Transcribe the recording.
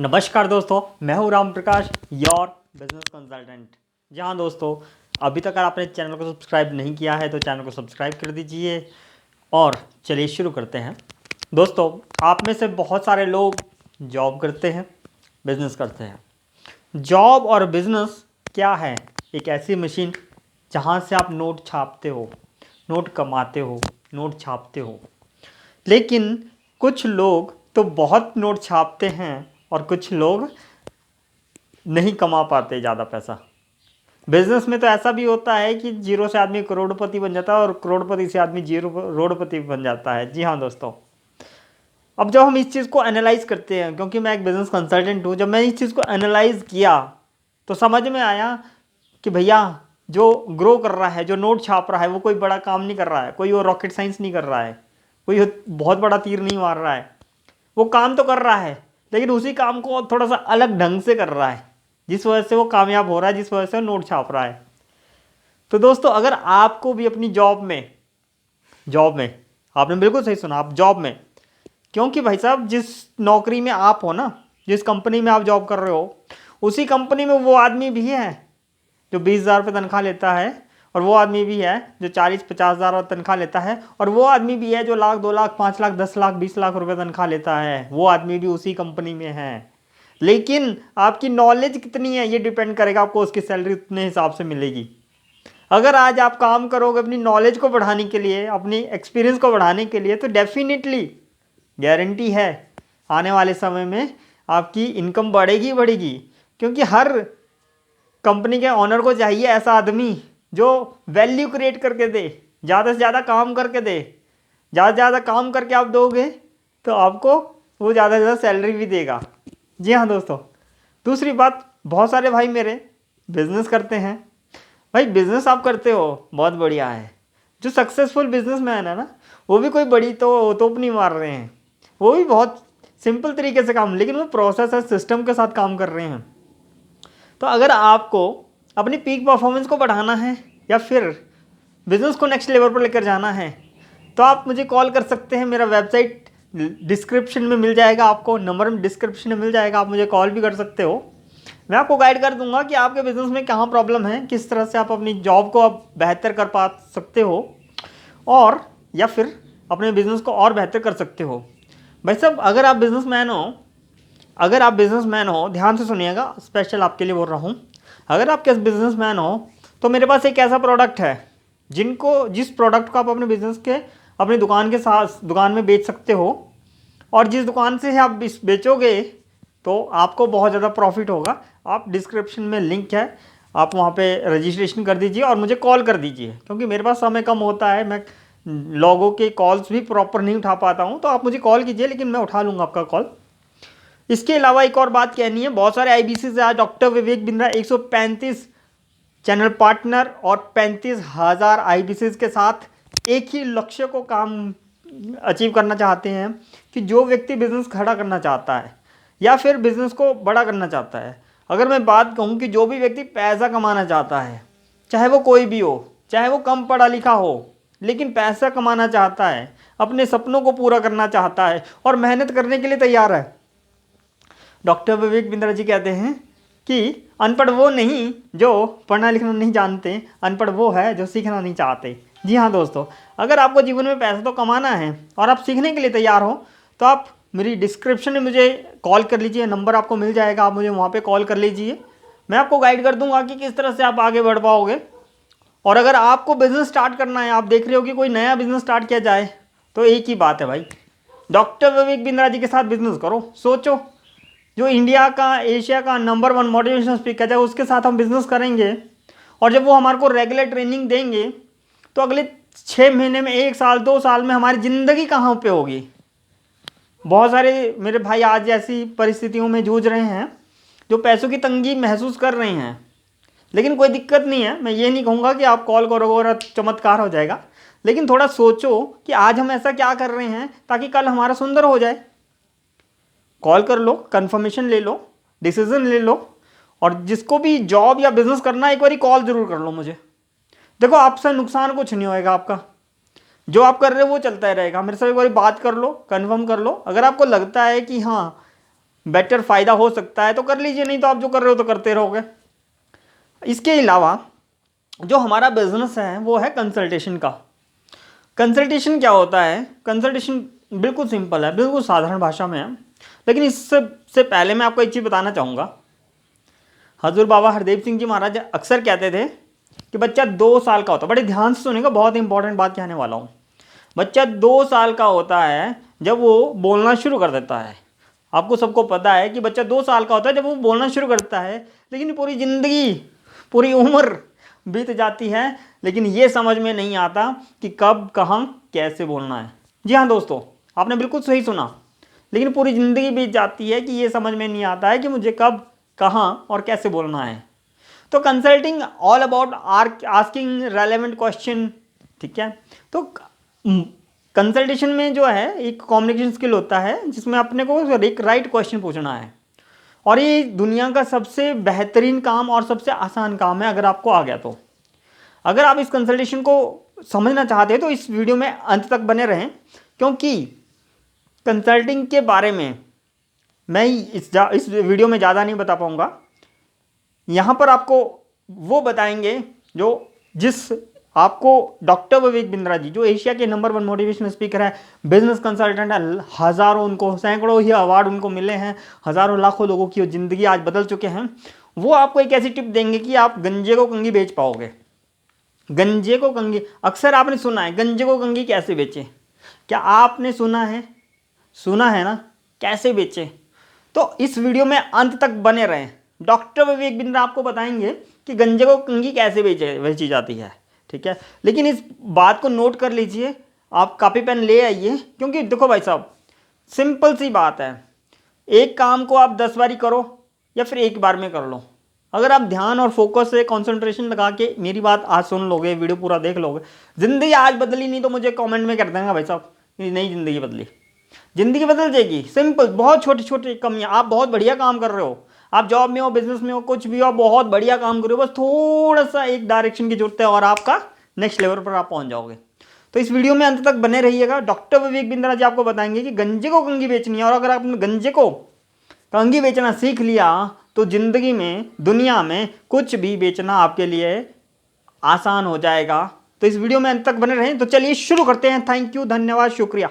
नमस्कार दोस्तों, मैं हूं Ram Prakash, your business consultant. जी हाँ दोस्तों, अभी तक अगर आपने चैनल को सब्सक्राइब नहीं किया है तो चैनल को सब्सक्राइब कर दीजिए। और चलिए शुरू करते हैं। दोस्तों, आप में से बहुत सारे लोग जॉब करते हैं, बिजनेस करते हैं। जॉब और बिजनेस क्या है? एक ऐसी मशीन जहाँ से आप नोट छापते हो, नोट कमाते हो, नोट छापते हो। लेकिन कुछ लोग तो बहुत नोट छापते हैं और कुछ लोग नहीं कमा पाते ज़्यादा पैसा। बिजनेस में तो ऐसा भी होता है कि जीरो से आदमी करोड़पति बन जाता है और करोड़पति से आदमी जीरो रोडपति बन जाता है। जी हाँ दोस्तों, अब जब हम इस चीज़ को एनालाइज करते हैं, क्योंकि मैं एक बिजनेस कंसल्टेंट हूँ, जब मैं इस चीज़ को एनालाइज किया तो समझ में आया कि भैया जो ग्रो कर रहा है, जो नोट छाप रहा है, वो कोई बड़ा काम नहीं कर रहा है, कोई वो रॉकेट साइंस नहीं कर रहा है, कोई बहुत बड़ा तीर नहीं मार रहा है। वो काम तो कर रहा है, लेकिन उसी काम को थोड़ा सा अलग ढंग से कर रहा है, जिस वजह से वो कामयाब हो रहा है, जिस वजह से वो नोट छाप रहा है। तो दोस्तों, अगर आपको भी अपनी जॉब में आपने बिल्कुल सही सुना, आप जॉब में, क्योंकि भाई साहब जिस नौकरी में आप हो ना, जिस कंपनी में आप जॉब कर रहे हो, उसी कंपनी में वो आदमी भी है जो 20,000 रुपये तनख्वाह लेता है, और वो आदमी भी है जो 40-50,000 तनख्वाह लेता है, और वो आदमी भी है जो 1,00,000, 2,00,000, 5,00,000, 10,00,000, 20,00,000 रुपये तनख्वाह लेता है। वो आदमी भी उसी कंपनी में है। लेकिन आपकी नॉलेज कितनी है ये डिपेंड करेगा, आपको उसकी सैलरी उतने हिसाब से मिलेगी। अगर आज आप काम करोगे अपनी नॉलेज को बढ़ाने के लिए, अपनी एक्सपीरियंस को बढ़ाने के लिए, तो डेफिनेटली गारंटी है आने वाले समय में आपकी इनकम बढ़ेगी ही बढ़ेगी। क्योंकि हर कंपनी के ऑनर को चाहिए ऐसा आदमी जो वैल्यू क्रिएट करके दे, ज़्यादा से ज़्यादा काम करके दे। ज़्यादा से ज़्यादा काम करके आप दोगे तो आपको वो ज़्यादा से ज़्यादा सैलरी भी देगा। जी हाँ दोस्तों, दूसरी बात, बहुत सारे भाई मेरे बिजनेस करते हैं। भाई बिजनेस आप करते हो, बहुत बढ़िया है। जो सक्सेसफुल बिजनेसमैन है ना, वो भी कोई बड़ी तो तोप नहीं मार रहे हैं, वो भी बहुत सिंपल तरीके से काम, लेकिन वो प्रोसेस है, सिस्टम के साथ काम कर रहे हैं। तो अगर आपको अपनी पीक परफॉर्मेंस को बढ़ाना है या फिर बिजनेस को नेक्स्ट लेवल पर लेकर जाना है, तो आप मुझे कॉल कर सकते हैं। मेरा वेबसाइट डिस्क्रिप्शन में मिल जाएगा, आपको नंबर डिस्क्रिप्शन में मिल जाएगा, आप मुझे कॉल भी कर सकते हो। मैं आपको गाइड कर दूंगा कि आपके बिजनेस में कहाँ प्रॉब्लम है, किस तरह से आप अपनी जॉब को आप बेहतर कर पा सकते हो, और या फिर अपने बिजनेस को और बेहतर कर सकते हो। भाई साहब, अगर आप बिजनेसमैन हो, ध्यान से सुनिएगा, स्पेशल आपके लिए बोल रहा हूँ। अगर आप किस बिजनेसमैन हो तो मेरे पास एक ऐसा प्रोडक्ट है जिस प्रोडक्ट को आप अपने बिजनेस के, अपनी दुकान के साथ दुकान में बेच सकते हो, और जिस दुकान से आप बेचोगे तो आपको बहुत ज़्यादा प्रॉफिट होगा। आप डिस्क्रिप्शन में लिंक है, आप वहाँ पे रजिस्ट्रेशन कर दीजिए और मुझे कॉल कर दीजिए, क्योंकि मेरे पास समय कम होता है, मैं लोगों के कॉल्स भी प्रॉपर नहीं उठा पाता हूँ। तो आप मुझे कॉल कीजिए, लेकिन मैं उठा लूँगा आपका कॉल। इसके अलावा एक और बात कहनी है, बहुत सारे आईबीसी से आज doctor Vivek Bindra 135 channel partner और 35,000 आईबीसी के साथ एक ही लक्ष्य को काम अचीव करना चाहते हैं कि जो व्यक्ति बिजनेस खड़ा करना चाहता है या फिर बिजनेस को बड़ा करना चाहता है। अगर मैं बात कहूँ कि जो भी व्यक्ति पैसा कमाना चाहता है, चाहे वो कोई भी हो, चाहे वो कम पढ़ा लिखा हो, लेकिन पैसा कमाना चाहता है, अपने सपनों को पूरा करना चाहता है और मेहनत करने के लिए तैयार है, डॉक्टर विवेक बिंद्रा जी कहते हैं कि अनपढ़ वो नहीं जो पढ़ना लिखना नहीं जानते, अनपढ़ वो है जो सीखना नहीं चाहते। जी हाँ दोस्तों, अगर आपको जीवन में पैसा तो कमाना है और आप सीखने के लिए तैयार हो, तो आप मेरी डिस्क्रिप्शन में मुझे कॉल कर लीजिए, नंबर आपको मिल जाएगा, आप मुझे वहाँ पे कॉल कर लीजिए। मैं आपको गाइड कर दूंगा कि किस तरह से आप आगे बढ़ पाओगे। और अगर आपको बिजनेस स्टार्ट करना है, आप देख रहे हो कि कोई नया बिजनेस स्टार्ट किया जाए, तो एक ही बात है भाई, डॉक्टर विवेक बिंद्रा जी के साथ बिजनेस करो। सोचो, जो इंडिया का, एशिया का नंबर 1 मोटिवेशनल स्पीकर है, उसके साथ हम बिजनेस करेंगे, और जब वो हमारे को रेगुलर ट्रेनिंग देंगे तो अगले 6 महीने में, 1 साल, 2 साल में हमारी ज़िंदगी कहाँ पे होगी। बहुत सारे मेरे भाई आज ऐसी परिस्थितियों में जूझ रहे हैं जो पैसों की तंगी महसूस कर रहे हैं, लेकिन कोई दिक्कत नहीं है। मैं ये नहीं कहूँगा कि आप कॉल करोगे और चमत्कार हो जाएगा, लेकिन थोड़ा सोचो कि आज हम ऐसा क्या कर रहे हैं ताकि कल हमारा सुंदर हो जाए। कॉल कर लो, कंफर्मेशन ले लो, डिसीजन ले लो, और जिसको भी जॉब या बिजनेस करना है एक बार कॉल जरूर कर लो मुझे। देखो, आपसे नुकसान कुछ नहीं होएगा, आपका जो आप कर रहे हो वो चलता ही रहेगा। मेरे से एक बार बात कर लो, कंफर्म कर लो। अगर आपको लगता है कि हाँ बेटर फ़ायदा हो सकता है तो कर लीजिए, नहीं तो आप जो कर रहे हो तो करते रहोगे। इसके अलावा जो हमारा बिजनेस है वो है कंसल्टेशन का। कंसल्टेशन क्या होता है? कंसल्टेशन बिल्कुल सिंपल है, बिल्कुल साधारण भाषा में है, लेकिन इससे पहले मैं आपको एक चीज़ बताना चाहूँगा। हजूर बाबा हरदेव सिंह जी महाराज अक्सर कहते थे कि बच्चा 2 साल का होता है, बड़े ध्यान से सुनेगा, बहुत इंपॉर्टेंट बात कहने वाला हूँ। बच्चा 2 साल का होता है जब वो बोलना शुरू कर देता है। आपको सबको पता है कि बच्चा 2 साल का होता है जब वो बोलना शुरू करता है, लेकिन पूरी ज़िंदगी, पूरी उम्र बीत जाती है, लेकिन ये समझ में नहीं आता कि कब, कहाँ, कैसे बोलना है। जी हाँ दोस्तों, आपने बिल्कुल सही सुना, लेकिन पूरी ज़िंदगी बीत जाती है कि ये समझ में नहीं आता है कि मुझे कब, कहाँ और कैसे बोलना है। तो consulting all about asking relevant question, ठीक है। तो कंसल्टेशन में जो है एक कम्युनिकेशन स्किल होता है जिसमें अपने को एक राइट क्वेश्चन पूछना है, और ये दुनिया का सबसे बेहतरीन काम और सबसे आसान काम है अगर आपको आ गया तो। अगर आप इस कंसल्टेशन को समझना चाहते हैं तो इस वीडियो में अंत तक बने रहें, क्योंकि कंसल्टिंग के बारे में मैं इस वीडियो में ज़्यादा नहीं बता पाऊँगा। यहाँ पर आपको वो बताएंगे जिस आपको डॉक्टर विवेक बिंद्रा जी, जो एशिया के नंबर 1 मोटिवेशनल स्पीकर है, बिजनेस कंसल्टेंट है, हज़ारों उनको, सैकड़ों ही अवार्ड उनको मिले हैं, हज़ारों लाखों लोगों की ज़िंदगी आज बदल चुके हैं। वो आपको एक ऐसी टिप देंगे कि आप गंजे को कंघी बेच पाओगे। गंजे को कंघी, अक्सर आपने सुना है गंजे को कंघी कैसे बेचें। क्या आपने सुना है? सुना है ना, कैसे बेचें? तो इस वीडियो में अंत तक बने रहें। डॉक्टर विवेक बिंद्रा आपको बताएंगे कि गंजे को कंघी कैसे बेची जाती है, ठीक है। लेकिन इस बात को नोट कर लीजिए, आप कॉपी पेन ले आइए, क्योंकि देखो भाई साहब, सिंपल सी बात है, एक काम को आप 10 बारी करो या फिर एक बार में कर लो। अगर आप ध्यान और फोकस से कंसंट्रेशन लगा के मेरी बात आज सुन लोगे, वीडियो पूरा देख लोगे, जिंदगी आज बदली नहीं तो मुझे कमेंट में कर देंगे भाई साहब नहीं जिंदगी बदली। जिंदगी बदल जाएगी, सिंपल, बहुत छोटी छोटी कमियां। आप बहुत बढ़िया काम कर रहे हो, आप जॉब में हो, बिजनेस में हो, कुछ भी हो, आप बहुत बढ़िया काम कर रहे हो, बस थोड़ा सा एक डायरेक्शन की जरूरत है और आपका नेक्स्ट लेवल पर आप पहुंच जाओगे। तो इस वीडियो में अंत तक बने रहिएगा। डॉक्टर विवेक बिंद्रा जी आपको बताएंगे कि गंजे को कंघी बेचनी है, और अगर आपने गंजे को कंघी बेचना सीख लिया तो जिंदगी में, दुनिया में कुछ भी बेचना आपके लिए आसान हो जाएगा। तो इस वीडियो में अंत तक बने रहें। तो चलिए शुरू करते हैं। थैंक यू, धन्यवाद, शुक्रिया।